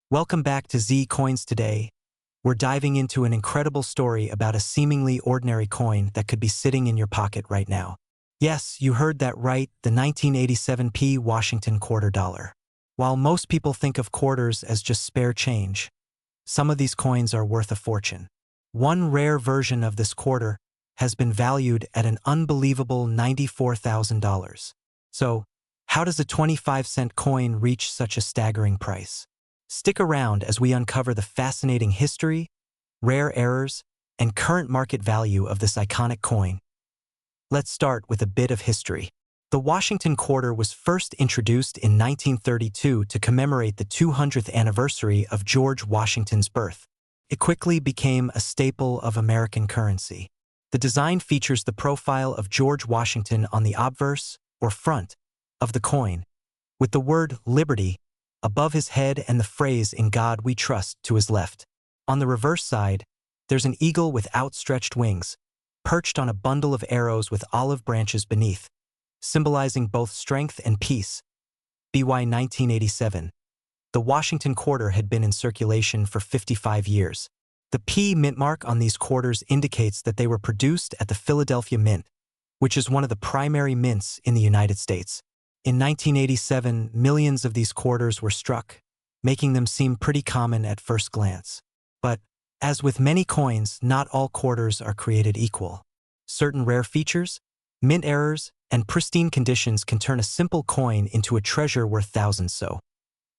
Welcome back to Z Coins today. We're diving into an incredible story about a seemingly ordinary coin that could be sitting in your pocket right now. Yes, you heard that right, the 1987p Washington quarter dollar. While most people think of quarters as just spare change, some of these coins are worth a fortune. One rare version of this quarter has been valued at an unbelievable $94,000. So, how does a 25-cent coin reach such a staggering price? Stick around as we uncover the fascinating history, rare errors, and current market value of this iconic coin. Let's start with a bit of history. The Washington quarter was first introduced in 1932 to commemorate the 200th anniversary of George Washington's birth. It quickly became a staple of American currency. The design features the profile of George Washington on the obverse, or front, of the coin, with the word Liberty above his head and the phrase "In God We Trust" to his left. On the reverse side, there's an eagle with outstretched wings, perched on a bundle of arrows with olive branches beneath, symbolizing both strength and peace. BY 1987. The Washington quarter had been in circulation for 55 years. The P mint mark on these quarters indicates that they were produced at the Philadelphia Mint, which is one of the primary mints in the United States. In 1987, millions of these quarters were struck, making them seem pretty common at first glance. But, as with many coins, not all quarters are created equal. Certain rare features, mint errors, and pristine conditions can turn a simple coin into a treasure worth thousands. So,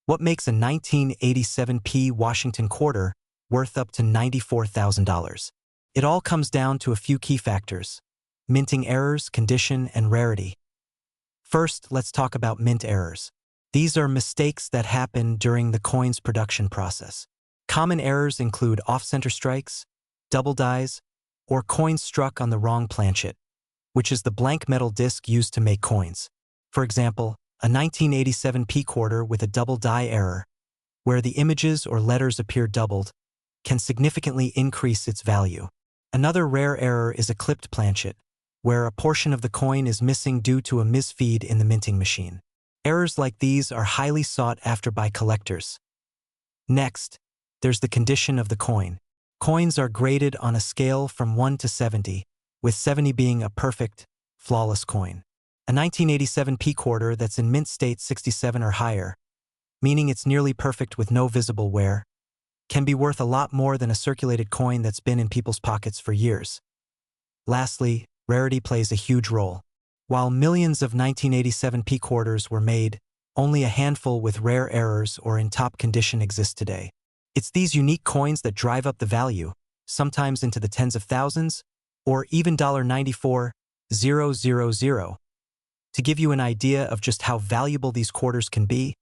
what makes a 1987p Washington quarter worth up to $94,000? It all comes down to a few key factors: minting errors, condition, and rarity. First, let's talk about mint errors. These are mistakes that happen during the coin's production process. Common errors include off-center strikes, double dies, or coins struck on the wrong planchet, which is the blank metal disc used to make coins. For example, a 1987p quarter with a double die error, where the images or letters appear doubled, can significantly increase its value. Another rare error is a clipped planchet, where a portion of the coin is missing due to a misfeed in the minting machine. Errors like these are highly sought after by collectors. Next, there's the condition of the coin. Coins are graded on a scale from 1 to 70, with 70 being a perfect, flawless coin. A 1987p quarter that's in mint state 67 or higher, meaning it's nearly perfect with no visible wear, can be worth a lot more than a circulated coin that's been in people's pockets for years. Lastly, rarity plays a huge role. While millions of 1987p quarters were made, only a handful with rare errors or in top condition exist today. It's these unique coins that drive up the value, sometimes into the tens of thousands, or even $94,000. To give you an idea of just how valuable these quarters can be,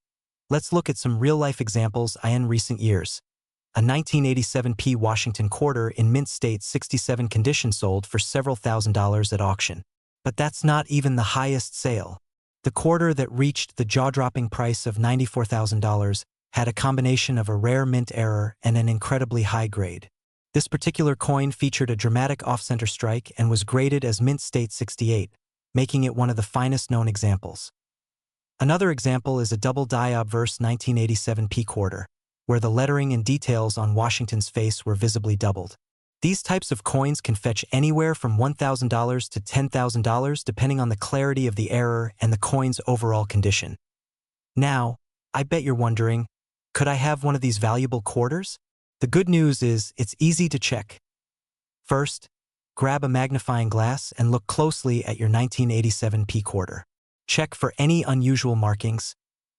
let's look at some real-life examples in recent years. A 1987p Washington quarter in mint state 67 condition sold for several $1,000s at auction. But that's not even the highest sale. The quarter that reached the jaw-dropping price of $94,000 had a combination of a rare mint error and an incredibly high grade. This particular coin featured a dramatic off-center strike and was graded as mint state 68, making it one of the finest known examples. Another example is a double die obverse 1987p quarter, where the lettering and details on Washington's face were visibly doubled. These types of coins can fetch anywhere from $1,000 to $10,000 depending on the clarity of the error and the coin's overall condition. Now, I bet you're wondering, could I have one of these valuable quarters? The good news is it's easy to check. First, grab a magnifying glass and look closely at your 1987p quarter. Check for any unusual markings,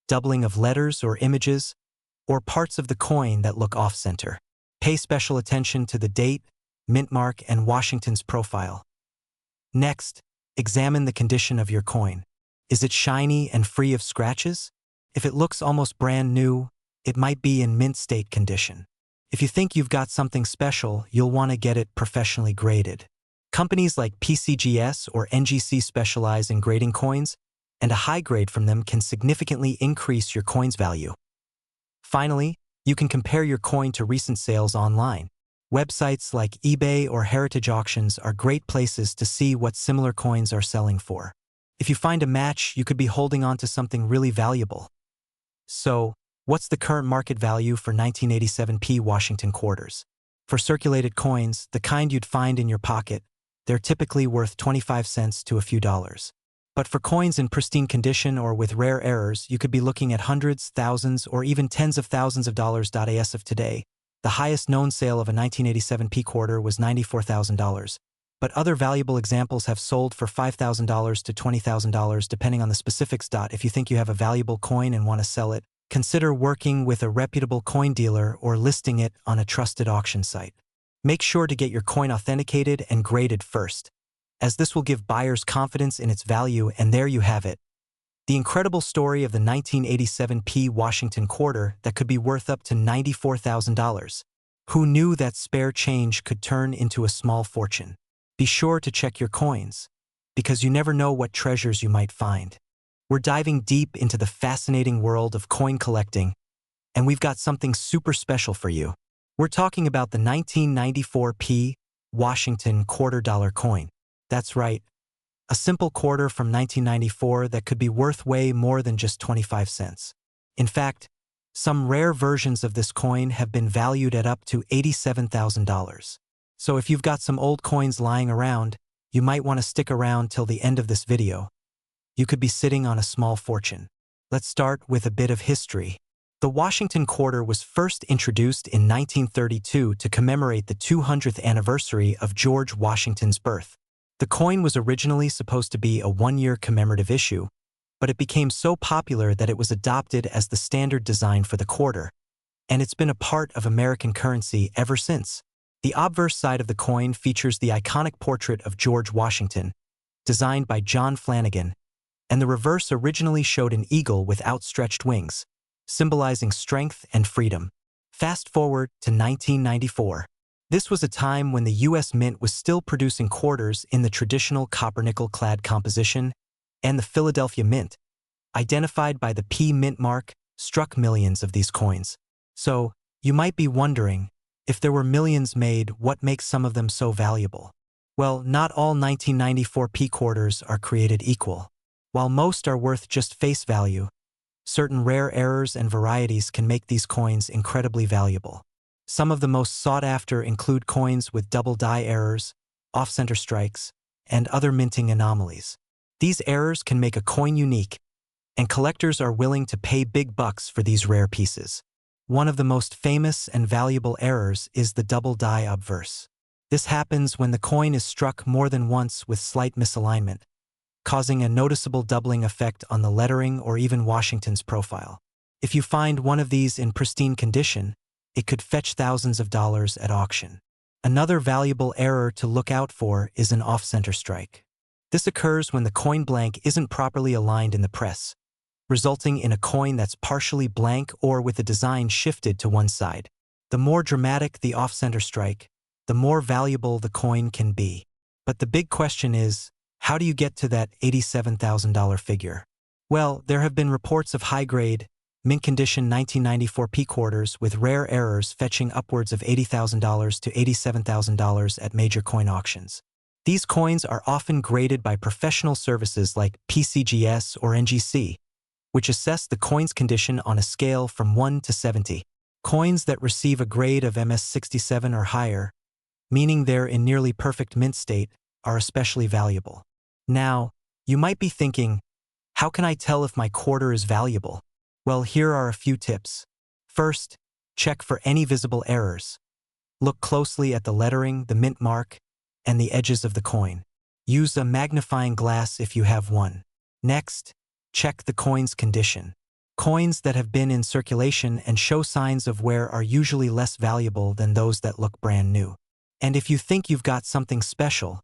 doubling of letters or images, or parts of the coin that look off-center. Pay special attention to the date, mint mark, and Washington's profile. Next, examine the condition of your coin. Is it shiny and free of scratches? If it looks almost brand new, it might be in mint state condition. If you think you've got something special, you'll want to get it professionally graded. Companies like PCGS or NGC specialize in grading coins, and a high grade from them can significantly increase your coin's value. Finally, you can compare your coin to recent sales online. Websites like eBay or Heritage Auctions are great places to see what similar coins are selling for. If you find a match, you could be holding on to something really valuable. So, What's the current market value for 1987p Washington quarters? For circulated coins, the kind you'd find in your pocket, they're typically worth 25 cents to a few dollars. But for coins in pristine condition or with rare errors, you could be looking at hundreds, thousands, or even tens of thousands of dollars. As of today, the highest known sale of a 1987p quarter was $94,000. But other valuable examples have sold for $5,000 to $20,000 depending on the specifics. If you think you have a valuable coin and want to sell it, consider working with a reputable coin dealer or listing it on a trusted auction site. Make sure to get your coin authenticated and graded first, as this will give buyers confidence in its value. And there you have it. The incredible story of the 1987p Washington quarter that could be worth up to $94,000. Who knew that spare change could turn into a small fortune? Be sure to check your coins, because you never know what treasures you might find. We're diving deep into the fascinating world of coin collecting, and we've got something super special for you. We're talking about the 1994p Washington $quarter coin. That's right, a simple quarter from 1994 that could be worth way more than just 25 cents. In fact, some rare versions of this coin have been valued at up to $87,000. So if you've got some old coins lying around, you might want to stick around till the end of this video. You could be sitting on a small fortune. Let's start with a bit of history. The Washington quarter was first introduced in 1932 to commemorate the 200th anniversary of George Washington's birth. The coin was originally supposed to be a one-year commemorative issue, but it became so popular that it was adopted as the standard design for the quarter, and it's been a part of American currency ever since. The obverse side of the coin features the iconic portrait of George Washington, designed by John Flanagan, and the reverse originally showed an eagle with outstretched wings, symbolizing strength and freedom. Fast forward to 1994. This was a time when the U.S. Mint was still producing quarters in the traditional copper-nickel-clad composition, and the Philadelphia Mint, identified by the P Mint mark, struck millions of these coins. So, you might be wondering, if there were millions made, what makes some of them so valuable? Well, not all 1994p quarters are created equal. While most are worth just face value, certain rare errors and varieties can make these coins incredibly valuable. Some of the most sought-after include coins with double die errors, off-center strikes, and other minting anomalies. These errors can make a coin unique, and collectors are willing to pay big bucks for these rare pieces. One of the most famous and valuable errors is the double die obverse. This happens when the coin is struck more than once with slight misalignment, causing a noticeable doubling effect on the lettering or even Washington's profile. If you find one of these in pristine condition, it could fetch thousands of dollars at auction. Another valuable error to look out for is an off-center strike. This occurs when the coin blank isn't properly aligned in the press, resulting in a coin that's partially blank or with the design shifted to one side. The more dramatic the off-center strike, the more valuable the coin can be. But the big question is, how do you get to that $87,000 figure? Well, there have been reports of high-grade, mint-condition 1994p quarters with rare errors fetching upwards of $80,000 to $87,000 at major coin auctions. These coins are often graded by professional services like PCGS or NGC, which assess the coin's condition on a scale from 1 to 70. Coins that receive a grade of MS67 or higher, meaning they're in nearly perfect mint state, are especially valuable. Now, you might be thinking, how can I tell if my quarter is valuable? Well, here are a few tips. First, check for any visible errors. Look closely at the lettering, the mint mark, and the edges of the coin. Use a magnifying glass if you have one. Next, check the coin's condition. Coins that have been in circulation and show signs of wear are usually less valuable than those that look brand new. And if you think you've got something special,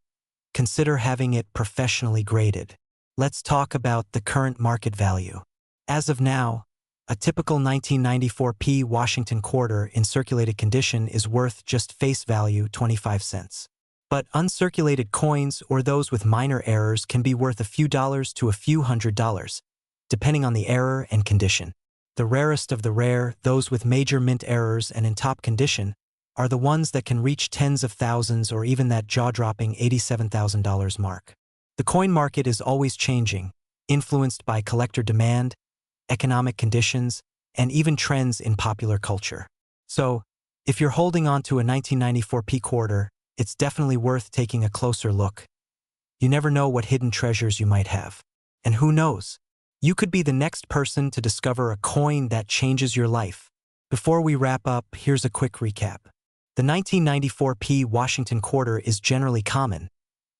consider having it professionally graded. Let's talk about the current market value. As of now, a typical 1994p Washington quarter in circulated condition is worth just face value 25 cents. But uncirculated coins or those with minor errors can be worth a few dollars to a few $100s, depending on the error and condition. The rarest of the rare, those with major mint errors and in top condition, are the ones that can reach tens of thousands or even that jaw-dropping $87,000 mark. The coin market is always changing, influenced by collector demand, economic conditions, and even trends in popular culture. So, if you're holding on to a 1994 P quarter, it's definitely worth taking a closer look. You never know what hidden treasures you might have. And who knows? You could be the next person to discover a coin that changes your life. Before we wrap up, here's a quick recap. The 1994 P Washington quarter is generally common,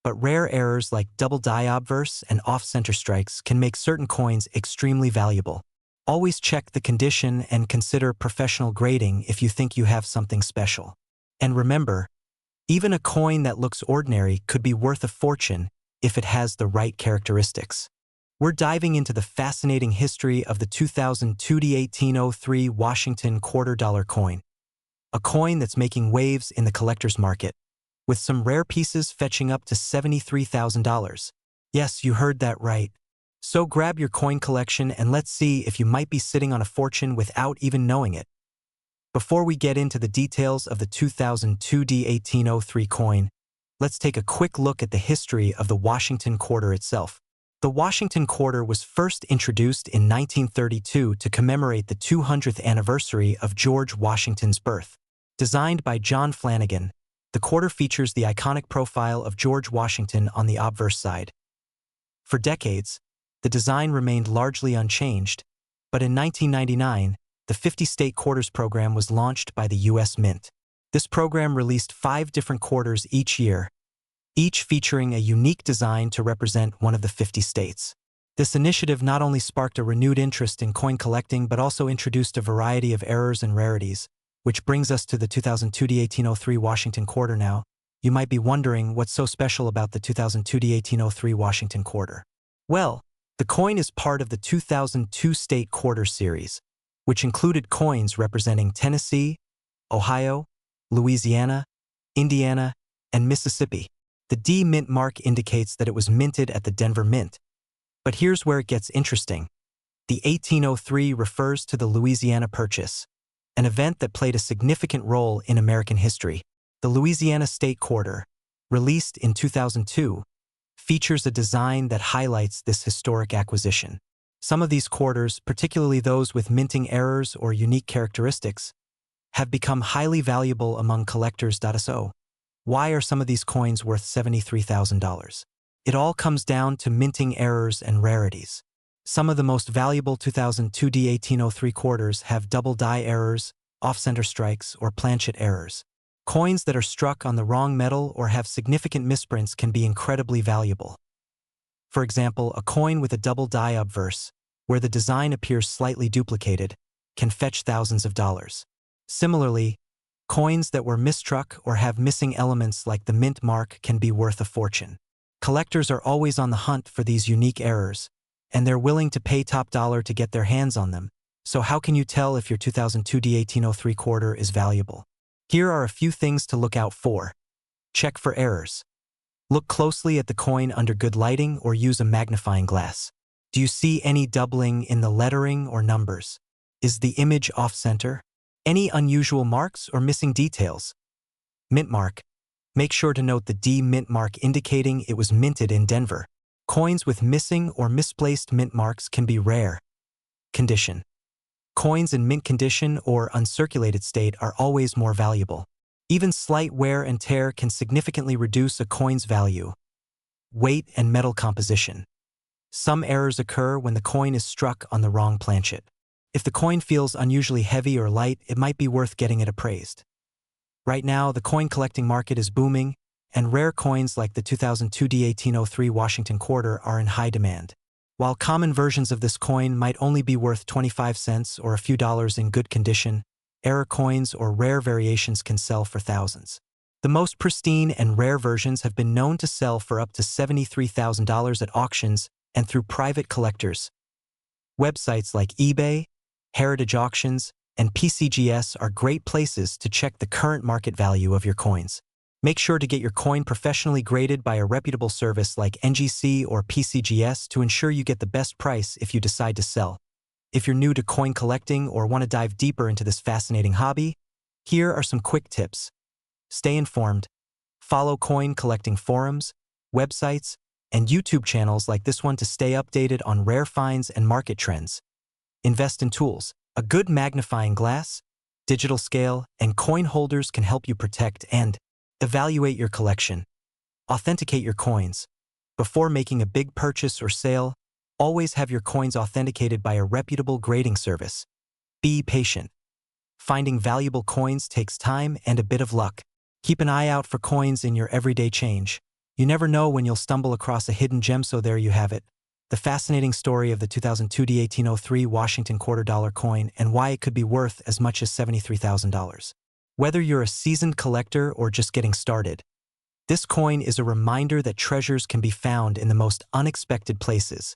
but rare errors like double die obverse and off-center strikes can make certain coins extremely valuable. Always check the condition and consider professional grading if you think you have something special. And remember, even a coin that looks ordinary could be worth a fortune if it has the right characteristics. We're diving into the fascinating history of the 2002 D1803 Washington $quarter coin, a coin that's making waves in the collector's market, with some rare pieces fetching up to $73,000. Yes, you heard that right. So grab your coin collection and let's see if you might be sitting on a fortune without even knowing it. Before we get into the details of the 2002 D1803 coin, let's take a quick look at the history of the Washington quarter itself. The Washington quarter was first introduced in 1932 to commemorate the 200th anniversary of George Washington's birth. Designed by John Flanagan, the quarter features the iconic profile of George Washington on the obverse side. For decades, the design remained largely unchanged, but in 1999, the 50-state quarters program was launched by the U.S. Mint. This program released 5 different quarters each year, each featuring a unique design to represent one of the 50 states. This initiative not only sparked a renewed interest in coin collecting but also introduced a variety of errors and rarities, which brings us to the 2002 D1803 Washington quarter now. You might be wondering what's so special about the 2002 D1803 Washington quarter. Well, the coin is part of the 2002 State Quarter Series, which included coins representing Tennessee, Ohio, Louisiana, Indiana, and Mississippi. The D mint mark indicates that it was minted at the Denver Mint. But here's where it gets interesting. The 1803 refers to the Louisiana Purchase, an event that played a significant role in American history. The Louisiana State Quarter, released in 2002, features a design that highlights this historic acquisition. Some of these quarters, particularly those with minting errors or unique characteristics, have become highly valuable among collectors. So, why are some of these coins worth $73,000? It all comes down to minting errors and rarities. Some of the most valuable 2002 D1803 quarters have double die errors, off-center strikes, or planchet errors. Coins that are struck on the wrong metal or have significant misprints can be incredibly valuable. For example, a coin with a double die obverse, where the design appears slightly duplicated, can fetch thousands of dollars. Similarly, coins that were mistruck or have missing elements like the mint mark can be worth a fortune. Collectors are always on the hunt for these unique errors, and they're willing to pay top dollar to get their hands on them. So how can you tell if your 2002 D1803 quarter is valuable? Here are a few things to look out for. Check for errors. Look closely at the coin under good lighting or use a magnifying glass. Do you see any doubling in the lettering or numbers? Is the image off-center? Any unusual marks or missing details? Mint mark. Make sure to note the D mint mark indicating it was minted in Denver. Coins with missing or misplaced mint marks can be rare. Condition. Coins in mint condition or uncirculated state are always more valuable. Even slight wear and tear can significantly reduce a coin's value. Weight and metal composition. Some errors occur when the coin is struck on the wrong planchet. If the coin feels unusually heavy or light, it might be worth getting it appraised. Right now, the coin collecting market is booming, and rare coins like the 2002 D1803 Washington quarter are in high demand. While common versions of this coin might only be worth 25 cents or a few dollars in good condition, error coins or rare variations can sell for thousands. The most pristine and rare versions have been known to sell for up to $73,000 at auctions and through private collectors. Websites like eBay, Heritage Auctions, and PCGS are great places to check the current market value of your coins. Make sure to get your coin professionally graded by a reputable service like NGC or PCGS to ensure you get the best price if you decide to sell. If you're new to coin collecting or want to dive deeper into this fascinating hobby, here are some quick tips. Stay informed. Follow coin collecting forums, websites, and YouTube channels like this one to stay updated on rare finds and market trends. Invest in tools. A good magnifying glass, digital scale, and coin holders can help you protect and evaluate your collection. Authenticate your coins. Before making a big purchase or sale, always have your coins authenticated by a reputable grading service. Be patient. Finding valuable coins takes time and a bit of luck. Keep an eye out for coins in your everyday change. You never know when you'll stumble across a hidden gem, so there you have it. The fascinating story of the 2002 D1803 Washington quarter-dollar coin and why it could be worth as much as $73,000. Whether you're a seasoned collector or just getting started, this coin is a reminder that treasures can be found in the most unexpected places,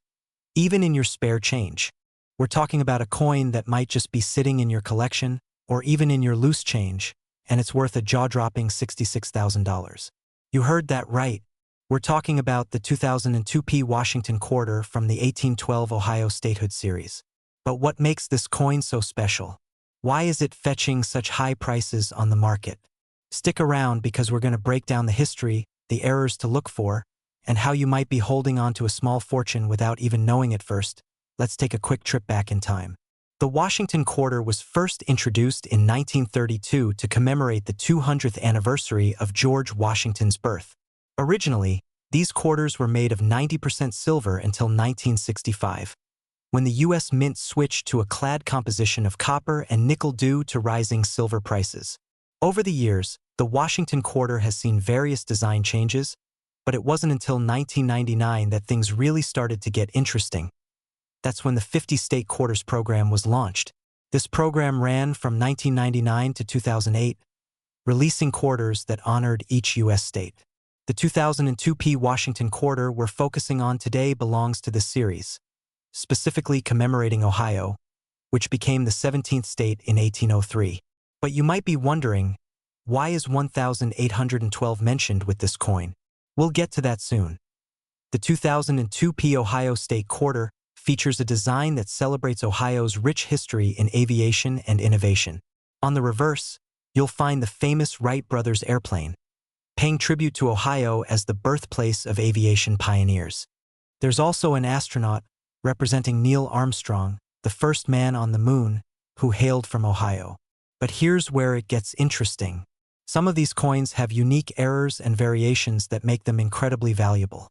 even in your spare change. We're talking about a coin that might just be sitting in your collection or even in your loose change, and it's worth a jaw-dropping $66,000. You heard that right. We're talking about the 2002 P. Washington quarter from the 1812 Ohio Statehood series. But what makes this coin so special? Why is it fetching such high prices on the market? Stick around because we're going to break down the history, the errors to look for, and how you might be holding on to a small fortune without even knowing it first. Let's take a quick trip back in time. The Washington quarter was first introduced in 1932 to commemorate the 200th anniversary of George Washington's birth. Originally, these quarters were made of 90% silver until 1965, when the U.S. Mint switched to a clad composition of copper and nickel due to rising silver prices. Over the years, the Washington quarter has seen various design changes, but it wasn't until 1999 that things really started to get interesting. That's when the 50-state quarters program was launched. This program ran from 1999 to 2008, releasing quarters that honored each U.S. state. The 2002 P. Washington quarter we're focusing on today belongs to this series, specifically commemorating Ohio, which became the 17th state in 1803. But you might be wondering, why is 1,812 mentioned with this coin? We'll get to that soon. The 2002 P. Ohio State quarter features a design that celebrates Ohio's rich history in aviation and innovation. On the reverse, you'll find the famous Wright brothers airplane, paying tribute to Ohio as the birthplace of aviation pioneers. There's also an astronaut representing Neil Armstrong, the first man on the moon, who hailed from Ohio. But here's where it gets interesting. Some of these coins have unique errors and variations that make them incredibly valuable.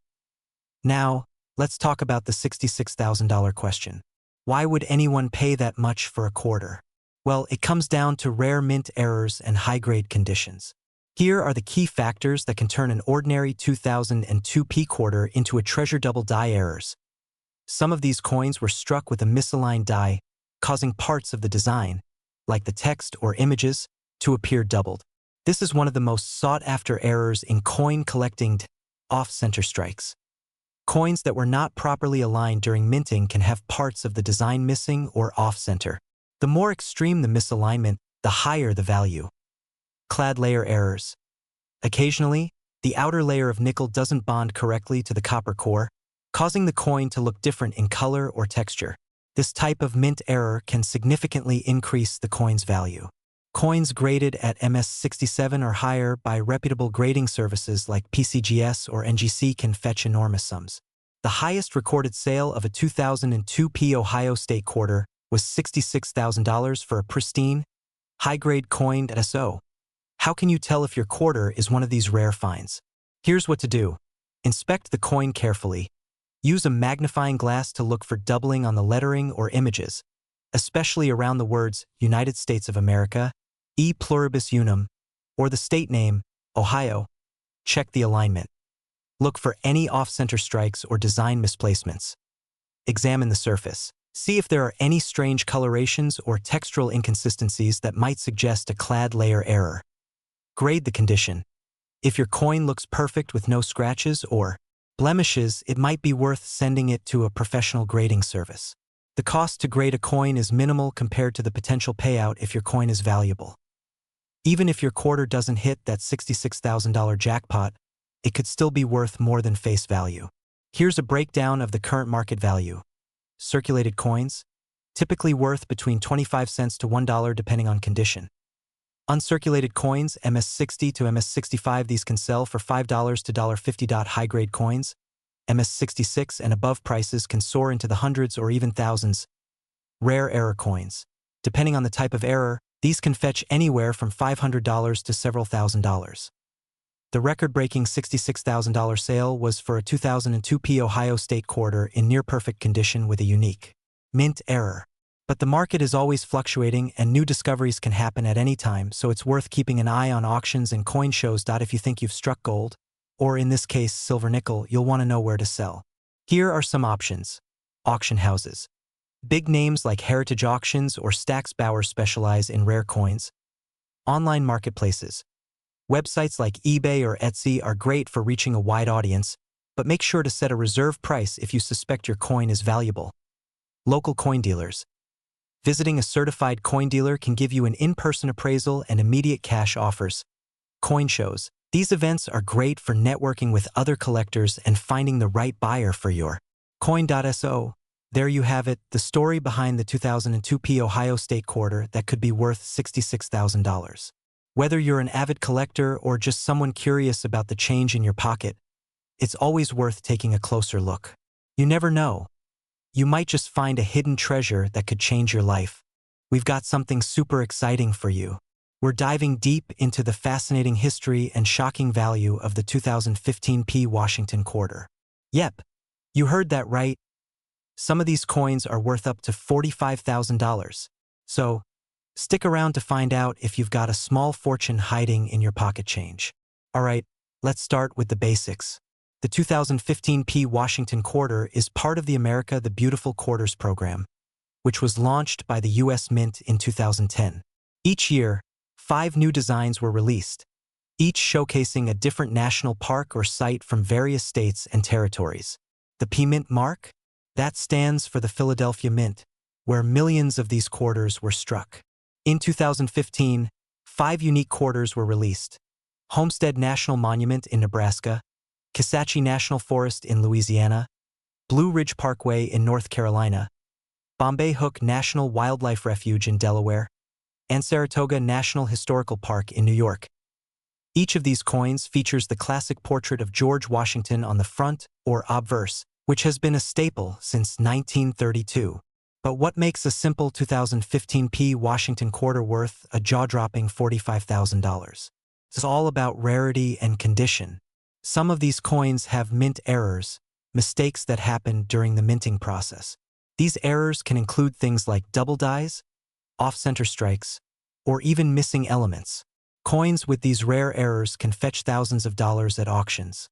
Now, let's talk about the $66,000 question. Why would anyone pay that much for a quarter? Well, it comes down to rare mint errors and high-grade conditions. Here are the key factors that can turn an ordinary 2002 P quarter into a treasure double die errors. Some of these coins were struck with a misaligned die, causing parts of the design, like the text or images, to appear doubled. This is one of the most sought-after errors in coin collecting: off-center strikes. Coins that were not properly aligned during minting can have parts of the design missing or off-center. The more extreme the misalignment, the higher the value. Clad layer errors. Occasionally, the outer layer of nickel doesn't bond correctly to the copper core, causing the coin to look different in color or texture. This type of mint error can significantly increase the coin's value. Coins graded at MS67 or higher by reputable grading services like PCGS or NGC can fetch enormous sums. The highest recorded sale of a 2002 P. Ohio State quarter was $66,000 for a pristine, high-grade coined SO. How can you tell if your quarter is one of these rare finds? Here's what to do. Inspect the coin carefully. Use a magnifying glass to look for doubling on the lettering or images, especially around the words United States of America, E pluribus unum, or the state name, Ohio. Check the alignment. Look for any off-center strikes or design misplacements. Examine the surface. See if there are any strange colorations or textural inconsistencies that might suggest a clad layer error. Grade the condition. If your coin looks perfect with no scratches or blemishes, it might be worth sending it to a professional grading service. The cost to grade a coin is minimal compared to the potential payout if your coin is valuable. Even if your quarter doesn't hit that $66,000 jackpot, it could still be worth more than face value. Here's a breakdown of the current market value. Circulated coins, typically worth between 25 cents to $1 depending on condition. Uncirculated coins, MS60 to MS65, these can sell for $5 to $1.50. High-grade coins, MS66 and above prices can soar into the hundreds or even thousands. Rare error coins, Depending on the type of error, these can fetch anywhere from $500 to several $1,000s. The record-breaking $66,000 sale was for a 2002 P Ohio State quarter in near-perfect condition with a unique mint error. But the market is always fluctuating and new discoveries can happen at any time, so it's worth keeping an eye on auctions and coin shows. If you think you've struck gold, or in this case silver nickel, you'll want to know where to sell. Here are some options. Auction houses. Big names like Heritage Auctions or Stack's Bauer specialize in rare coins. Online marketplaces. Websites like eBay or Etsy are great for reaching a wide audience, but make sure to set a reserve price if you suspect your coin is valuable. Local coin dealers. Visiting a certified coin dealer can give you an in-person appraisal and immediate cash offers. Coin shows. These events are great for networking with other collectors and finding the right buyer for your coin.so. There you have it, the story behind the 2002 P Ohio State quarter that could be worth $66,000. Whether you're an avid collector or just someone curious about the change in your pocket, it's always worth taking a closer look. You never know. You might just find a hidden treasure that could change your life. We've got something super exciting for you. We're diving deep into the fascinating history and shocking value of the 2015 P Washington quarter. Yep, you heard that right. Some of these coins are worth up to $45,000. So, stick around to find out if you've got a small fortune hiding in your pocket change. Alright, let's start with the basics. The 2015 P Washington quarter is part of the America the Beautiful Quarters program, which was launched by the U.S. Mint in 2010. Each year, 5 new designs were released, each showcasing a different national park or site from various states and territories. The P Mint mark? That stands for the Philadelphia Mint, where millions of these quarters were struck. In 2015, 5 unique quarters were released. Homestead National Monument in Nebraska, Kisatchie National Forest in Louisiana, Blue Ridge Parkway in North Carolina, Bombay Hook National Wildlife Refuge in Delaware, and Saratoga National Historical Park in New York. Each of these coins features the classic portrait of George Washington on the front or obverse, which has been a staple since 1932. But what makes a simple 2015 P Washington quarter worth a jaw-dropping $45,000? It's all about rarity and condition. Some of these coins have mint errors, mistakes that happen during the minting process. These errors can include things like double dies, off-center strikes, or even missing elements. Coins with these rare errors can fetch thousands of dollars at auctions.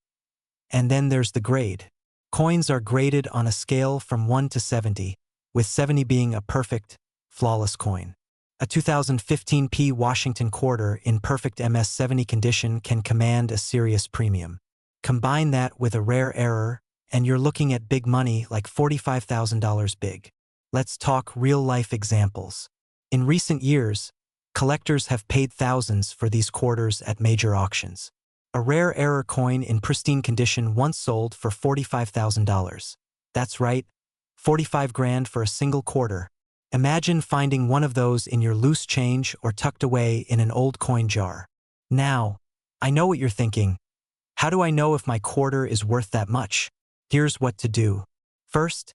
And then there's the grade. Coins are graded on a scale from 1 to 70, with 70 being a perfect, flawless coin. A 2015 P Washington quarter in perfect MS-70 condition can command a serious premium. Combine that with a rare error, and you're looking at big money like $45,000 big. Let's talk real-life examples. In recent years, collectors have paid thousands for these quarters at major auctions. A rare error coin in pristine condition once sold for $45,000. That's right, 45 grand for a single quarter. Imagine finding one of those in your loose change or tucked away in an old coin jar. Now, I know what you're thinking. How do I know if my quarter is worth that much? Here's what to do. First,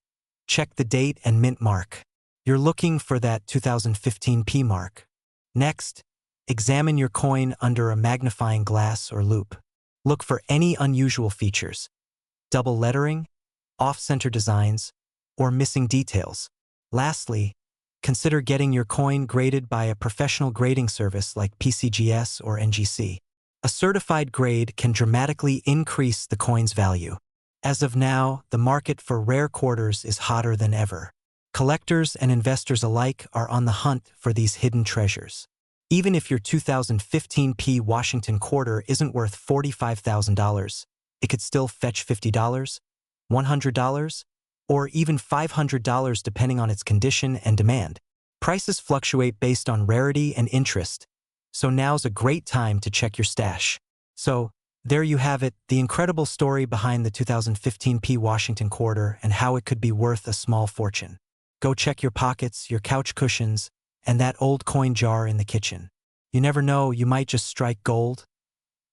check the date and mint mark. You're looking for that 2015 P mark. Next, examine your coin under a magnifying glass or loupe. Look for any unusual features, double lettering, off-center designs, or missing details. Lastly, consider getting your coin graded by a professional grading service like PCGS or NGC. A certified grade can dramatically increase the coin's value. As of now, the market for rare quarters is hotter than ever. Collectors and investors alike are on the hunt for these hidden treasures. Even if your 2015 P Washington quarter isn't worth $45,000, it could still fetch $50, $100, or even $500 depending on its condition and demand. Prices fluctuate based on rarity and interest, so now's a great time to check your stash. So, there you have it, the incredible story behind the 2015 P Washington quarter and how it could be worth a small fortune. Go check your pockets, your couch cushions, and that old coin jar in the kitchen. You never know, you might just strike gold.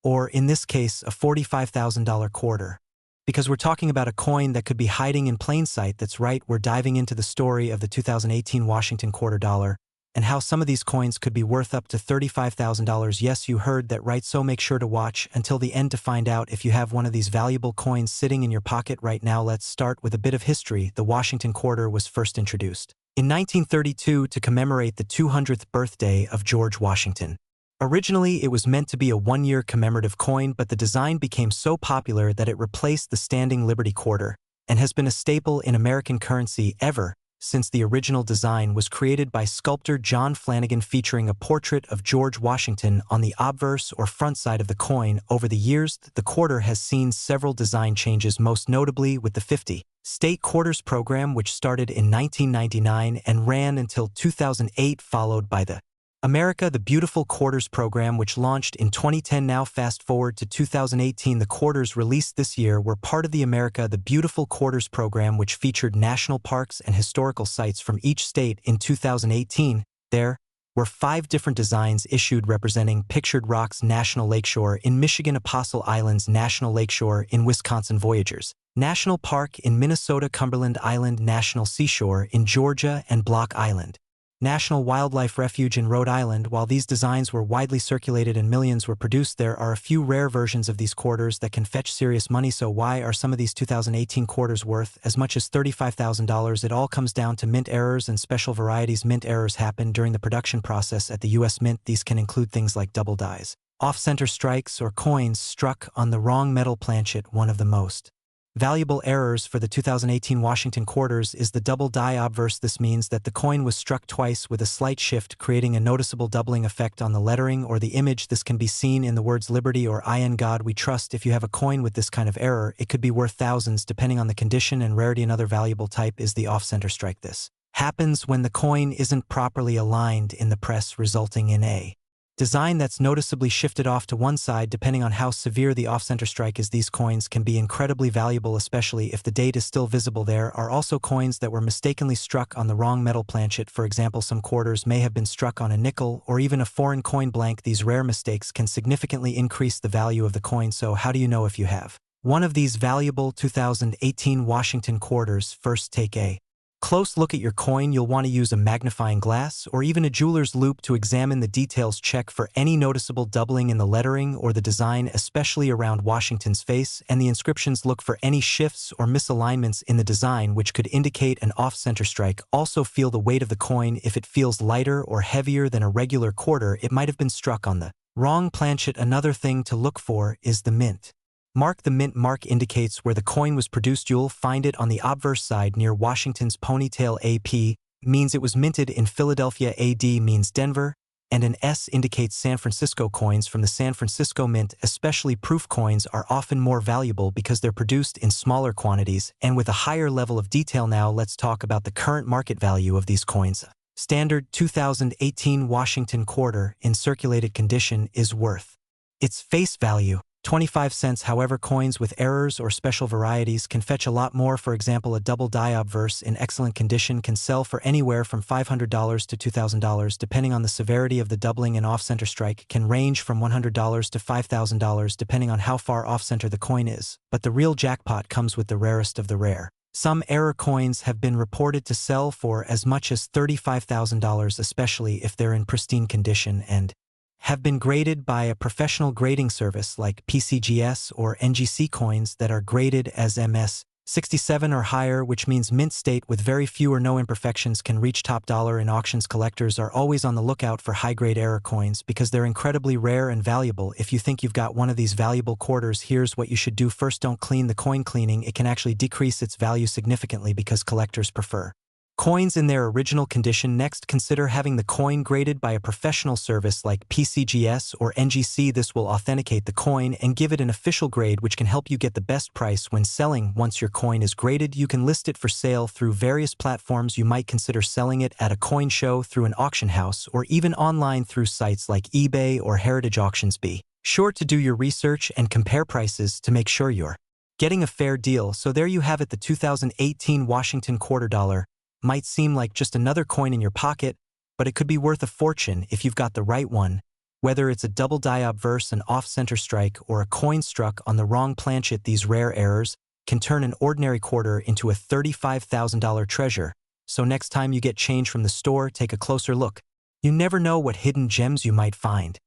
Or, in this case, a $45,000 quarter. Because we're talking about a coin that could be hiding in plain sight. That's right, we're diving into the story of the 2018 Washington quarter dollar, and how some of these coins could be worth up to $35,000. Yes, you heard that right, so make sure to watch until the end to find out if you have one of these valuable coins sitting in your pocket right now. Let's start with a bit of history. The Washington quarter was first introduced in 1932 to commemorate the 200th birthday of George Washington. Originally, it was meant to be a one-year commemorative coin, but the design became so popular that it replaced the standing Liberty quarter and has been a staple in American currency ever since the original design was created by sculptor John Flanagan, featuring a portrait of George Washington on the obverse or front side of the coin. Over the years, the quarter has seen several design changes, most notably with the 50 State Quarters program, which started in 1999 and ran until 2008, followed by the America the Beautiful Quarters program, which launched in 2010. Now fast forward to 2018, the quarters released this year were part of the America the Beautiful Quarters program, which featured national parks and historical sites from each state. In 2018, there were 5 different designs issued representing Pictured Rocks National Lakeshore in Michigan, Apostle Islands National Lakeshore in Wisconsin, Voyagers National Park in Minnesota, Cumberland Island National Seashore in Georgia, and Block Island National Wildlife Refuge in Rhode Island. While these designs were widely circulated and millions were produced, there are a few rare versions of these quarters that can fetch serious money. So why are some of these 2018 quarters worth as much as $35,000? It all comes down to mint errors and special varieties. Mint errors happen during the production process at the U.S. Mint. These can include things like double dies, off-center strikes, or coins struck on the wrong metal planchet. One of the most valuable errors for the 2018 Washington quarters is the double die obverse. This means that the coin was struck twice with a slight shift, creating a noticeable doubling effect on the lettering or the image. This can be seen in the words Liberty or In God We Trust. If you have a coin with this kind of error, it could be worth thousands depending on the condition and rarity. Another valuable type is the off-center strike. This happens when the coin isn't properly aligned in the press, resulting in a design that's noticeably shifted off to one side. Depending on how severe the off-center strike is, these coins can be incredibly valuable, especially if the date is still visible. There are also coins that were mistakenly struck on the wrong metal planchet. For example, some quarters may have been struck on a nickel or even a foreign coin blank. These rare mistakes can significantly increase the value of the coin. So how do you know if you have one of these valuable 2018 Washington quarters? First, take a close look at your coin. You'll want to use a magnifying glass or even a jeweler's loupe to examine the details. Check for any noticeable doubling in the lettering or the design, especially around Washington's face and the inscriptions. Look for any shifts or misalignments in the design which could indicate an off-center strike. Also, feel the weight of the coin. If it feels lighter or heavier than a regular quarter, it might have been struck on the wrong planchet. Another thing to look for is the mint mark. The mint mark indicates where the coin was produced. You'll find it on the obverse side near Washington's ponytail. AP means it was minted in Philadelphia. AD means Denver, and an S indicates San Francisco. Coins from the San Francisco Mint, especially proof coins, are often more valuable because they're produced in smaller quantities and with a higher level of detail. Now let's talk about the current market value of these coins. Standard 2018 Washington quarter in circulated condition is worth its face value, 25 cents. However, coins with errors or special varieties can fetch a lot more. For example, a double die obverse in excellent condition can sell for anywhere from $500 to $2,000, depending on the severity of the doubling. And off-center strike can range from $100 to $5,000 depending on how far off-center the coin is. But the real jackpot comes with the rarest of the rare. Some error coins have been reported to sell for as much as $35,000, especially if they're in pristine condition and have been graded by a professional grading service like PCGS or NGC. Coins that are graded as MS67 or higher, which means mint state with very few or no imperfections, can reach top dollar in auctions. Collectors are always on the lookout for high-grade error coins because they're incredibly rare and valuable. If you think you've got one of these valuable quarters, here's what you should do. First, don't clean the coin. Cleaning it can actually decrease its value significantly because collectors prefer coins in their original condition. Next, consider having the coin graded by a professional service like PCGS or NGC. This will authenticate the coin and give it an official grade, which can help you get the best price when selling. Once your coin is graded, you can list it for sale through various platforms. You might consider selling it at a coin show, through an auction house, or even online through sites like eBay or Heritage Auctions. Be sure to do your research and compare prices to make sure you're getting a fair deal. So there you have it. The 2018 Washington quarter dollar might seem like just another coin in your pocket, but it could be worth a fortune if you've got the right one. Whether it's a double die obverse, an off-center strike, or a coin struck on the wrong planchet, these rare errors can turn an ordinary quarter into a $35,000 treasure. So next time you get change from the store, take a closer look. You never know what hidden gems you might find.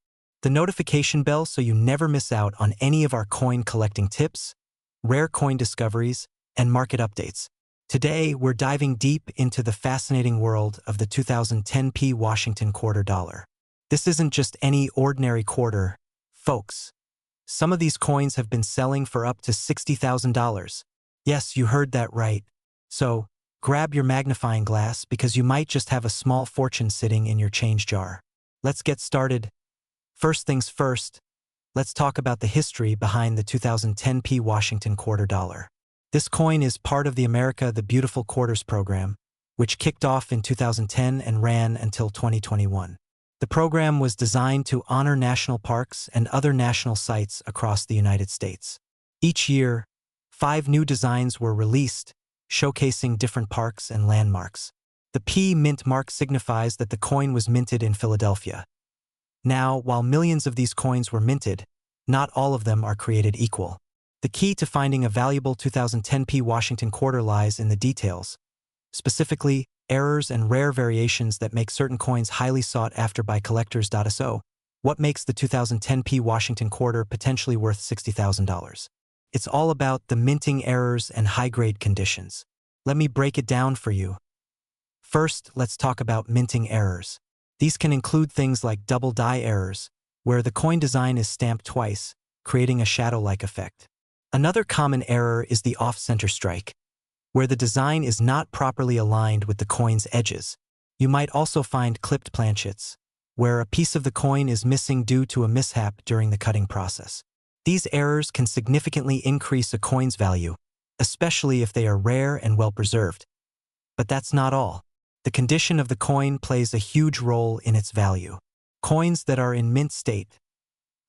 The notification bell so you never miss out on any of our coin collecting tips, rare coin discoveries, and market updates. Today, we're diving deep into the fascinating world of the 2010p Washington quarter dollar. This isn't just any ordinary quarter, folks. Some of these coins have been selling for up to $60,000. Yes, you heard that right. So, grab your magnifying glass because you might just have a small fortune sitting in your change jar. Let's get started. First things first, let's talk about the history behind the 2010p Washington quarter dollar. This coin is part of the America the Beautiful Quarters program, which kicked off in 2010 and ran until 2021. The program was designed to honor national parks and other national sites across the United States. Each year, 5 new designs were released, showcasing different parks and landmarks. The P mint mark signifies that the coin was minted in Philadelphia. Now, while millions of these coins were minted, not all of them are created equal. The key to finding a valuable 2010p Washington quarter lies in the details, specifically errors and rare variations that make certain coins highly sought after by collectors. So, what makes the 2010p Washington quarter potentially worth $60,000? It's all about the minting errors and high-grade conditions. Let me break it down for you. First, let's talk about minting errors. These can include things like double die errors, where the coin design is stamped twice, creating a shadow-like effect. Another common error is the off-center strike, where the design is not properly aligned with the coin's edges. You might also find clipped planchets, where a piece of the coin is missing due to a mishap during the cutting process. These errors can significantly increase a coin's value, especially if they are rare and well-preserved. But that's not all. The condition of the coin plays a huge role in its value. Coins that are in mint state,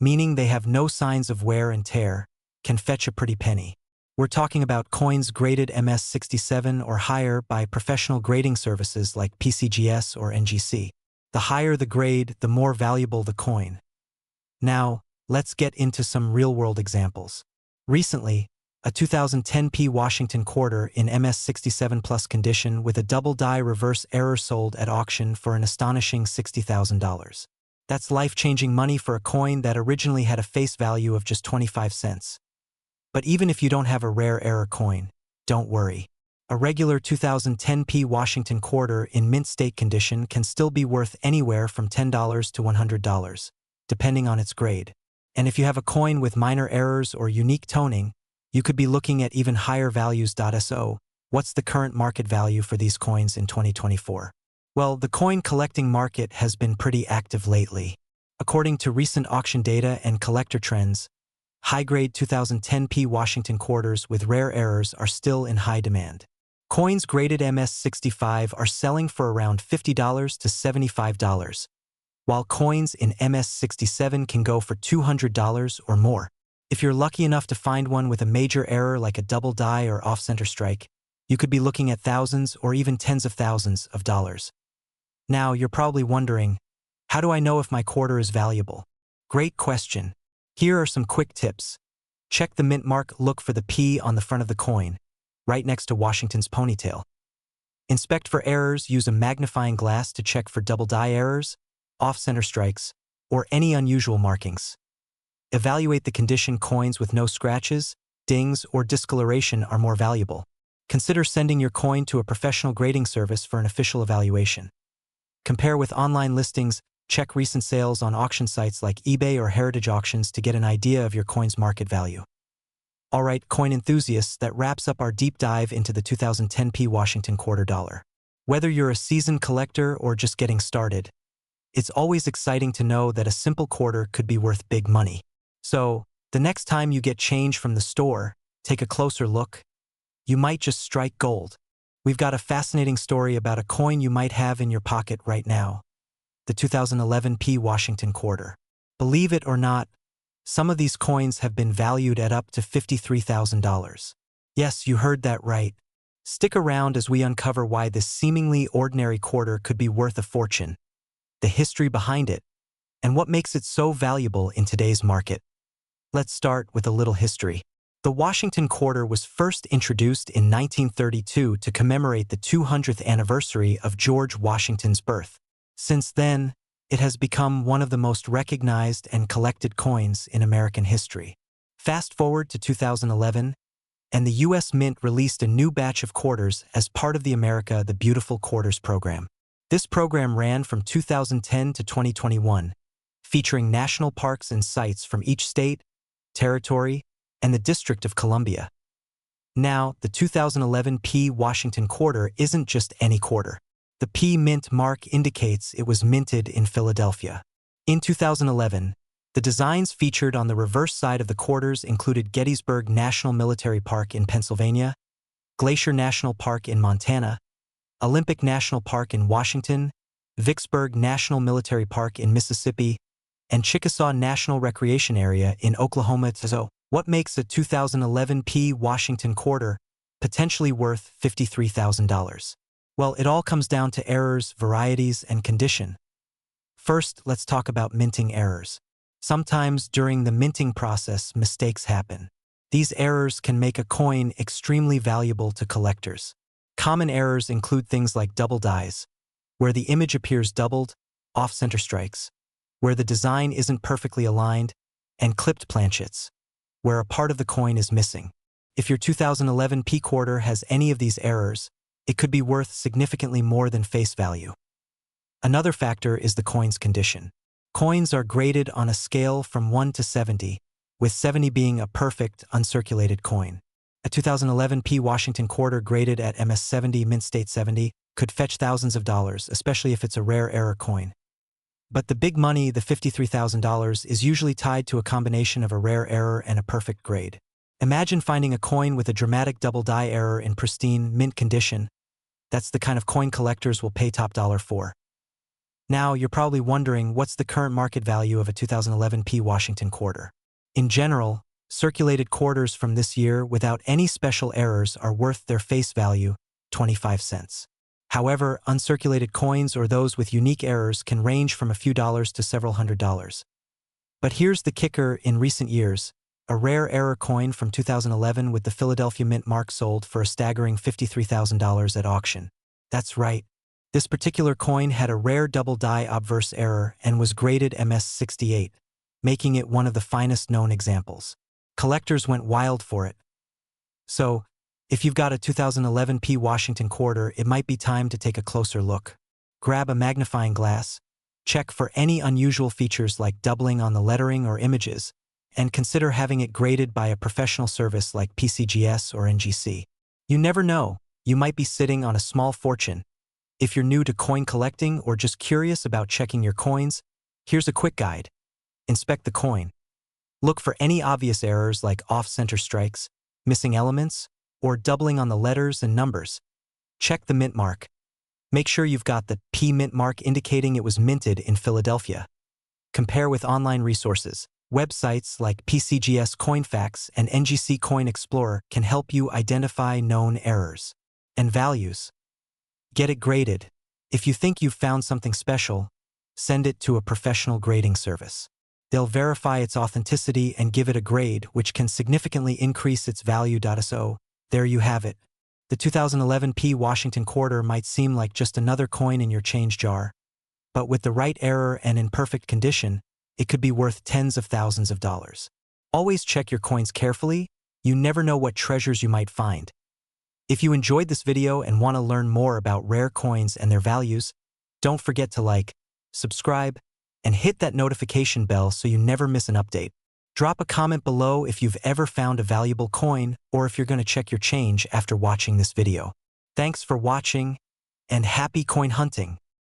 meaning they have no signs of wear and tear, can fetch a pretty penny. We're talking about coins graded MS67 or higher by professional grading services like PCGS or NGC. The higher the grade, the more valuable the coin. Now, let's get into some real-world examples. Recently, a 2010p Washington quarter in MS67 plus condition with a double die reverse error sold at auction for an astonishing $60,000. That's life-changing money for a coin that originally had a face value of just 25 cents. But even if you don't have a rare error coin, don't worry. A regular 2010p Washington quarter in mint state condition can still be worth anywhere from $10 to $100, depending on its grade. And if you have a coin with minor errors or unique toning, you could be looking at even higher values. So, what's the current market value for these coins in 2024? Well, the coin collecting market has been pretty active lately. According to recent auction data and collector trends, high-grade 2010p Washington quarters with rare errors are still in high demand. Coins graded MS65 are selling for around $50 to $75, while coins in MS67 can go for $200 or more. If you're lucky enough to find one with a major error like a double die or off-center strike, you could be looking at thousands or even tens of thousands of dollars. Now, you're probably wondering, how do I know if my quarter is valuable? Great question. Here are some quick tips. Check the mint mark, look for the P on the front of the coin, right next to Washington's ponytail. Inspect for errors, use a magnifying glass to check for double die errors, off-center strikes, or any unusual markings. Evaluate the condition. Coins with no scratches, dings, or discoloration are more valuable. Consider sending your coin to a professional grading service for an official evaluation. Compare with online listings. Check recent sales on auction sites like eBay or Heritage Auctions to get an idea of your coin's market value. Alright, coin enthusiasts, that wraps up our deep dive into the 2010p Washington quarter dollar. Whether you're a seasoned collector or just getting started, it's always exciting to know that a simple quarter could be worth big money. So, the next time you get change from the store, take a closer look. You might just strike gold. We've got a fascinating story about a coin you might have in your pocket right now. The 2011p Washington quarter. Believe it or not, some of these coins have been valued at up to $53,000. Yes, you heard that right. Stick around as we uncover why this seemingly ordinary quarter could be worth a fortune, the history behind it, and what makes it so valuable in today's market. Let's start with a little history. The Washington quarter was first introduced in 1932 to commemorate the 200th anniversary of George Washington's birth. Since then, it has become one of the most recognized and collected coins in American history. Fast forward to 2011, and the U.S. Mint released a new batch of quarters as part of the America the Beautiful Quarters program. This program ran from 2010 to 2021, featuring national parks and sites from each state, territory, and the District of Columbia. Now, the 2011 P. Washington quarter isn't just any quarter. The P Mint mark indicates it was minted in Philadelphia. In 2011, the designs featured on the reverse side of the quarters included Gettysburg National Military Park in Pennsylvania, Glacier National Park in Montana, Olympic National Park in Washington, Vicksburg National Military Park in Mississippi, and Chickasaw National Recreation Area in Oklahoma. So, what makes a 2011 P. Washington quarter potentially worth $53,000? Well, it all comes down to errors, varieties, and condition. First, let's talk about minting errors. Sometimes during the minting process, mistakes happen. These errors can make a coin extremely valuable to collectors. Common errors include things like double dies, where the image appears doubled, off-center strikes, where the design isn't perfectly aligned, and clipped planchets, where a part of the coin is missing. If your 2011 P quarter has any of these errors, it could be worth significantly more than face value. Another factor is the coin's condition. Coins are graded on a scale from 1 to 70, with 70 being a perfect, uncirculated coin. A 2011 P. Washington quarter graded at MS70 Mint State 70 could fetch thousands of dollars, especially if it's a rare error coin. But the big money, the $53,000, is usually tied to a combination of a rare error and a perfect grade. Imagine finding a coin with a dramatic double die error in pristine, mint condition. That's the kind of coin collectors will pay top dollar for. Now, you're probably wondering, what's the current market value of a 2011 P. Washington quarter? In general, circulated quarters from this year without any special errors are worth their face value, 25 cents. However, uncirculated coins or those with unique errors can range from a few dollars to several $100s. But here's the kicker: in recent years, a rare error coin from 2011 with the Philadelphia Mint mark sold for a staggering $53,000 at auction. That's right. This particular coin had a rare double die obverse error and was graded MS68, making it one of the finest known examples. Collectors went wild for it. So, if you've got a 2011 P. Washington quarter, it might be time to take a closer look. Grab a magnifying glass, check for any unusual features like doubling on the lettering or images, and consider having it graded by a professional service like PCGS or NGC. You never know, you might be sitting on a small fortune. If you're new to coin collecting or just curious about checking your coins, here's a quick guide. Inspect the coin. Look for any obvious errors like off-center strikes, missing elements, or doubling on the letters and numbers. Check the mint mark. Make sure you've got the P Mint mark indicating it was minted in Philadelphia. Compare with online resources. Websites like PCGS CoinFacts and NGC Coin Explorer can help you identify known errors and values. Get it graded. If you think you've found something special, send it to a professional grading service. They'll verify its authenticity and give it a grade, which can significantly increase its value. So, there you have it. The 2011 P. Washington quarter might seem like just another coin in your change jar, but with the right error and in perfect condition, it could be worth tens of thousands of dollars. Always check your coins carefully. You never know what treasures you might find. If you enjoyed this video and want to learn more about rare coins and their values, don't forget to like, subscribe, and hit that notification bell so you never miss an update. Drop a comment below if you've ever found a valuable coin or if you're going to check your change after watching this video. Thanks for watching, and happy coin hunting!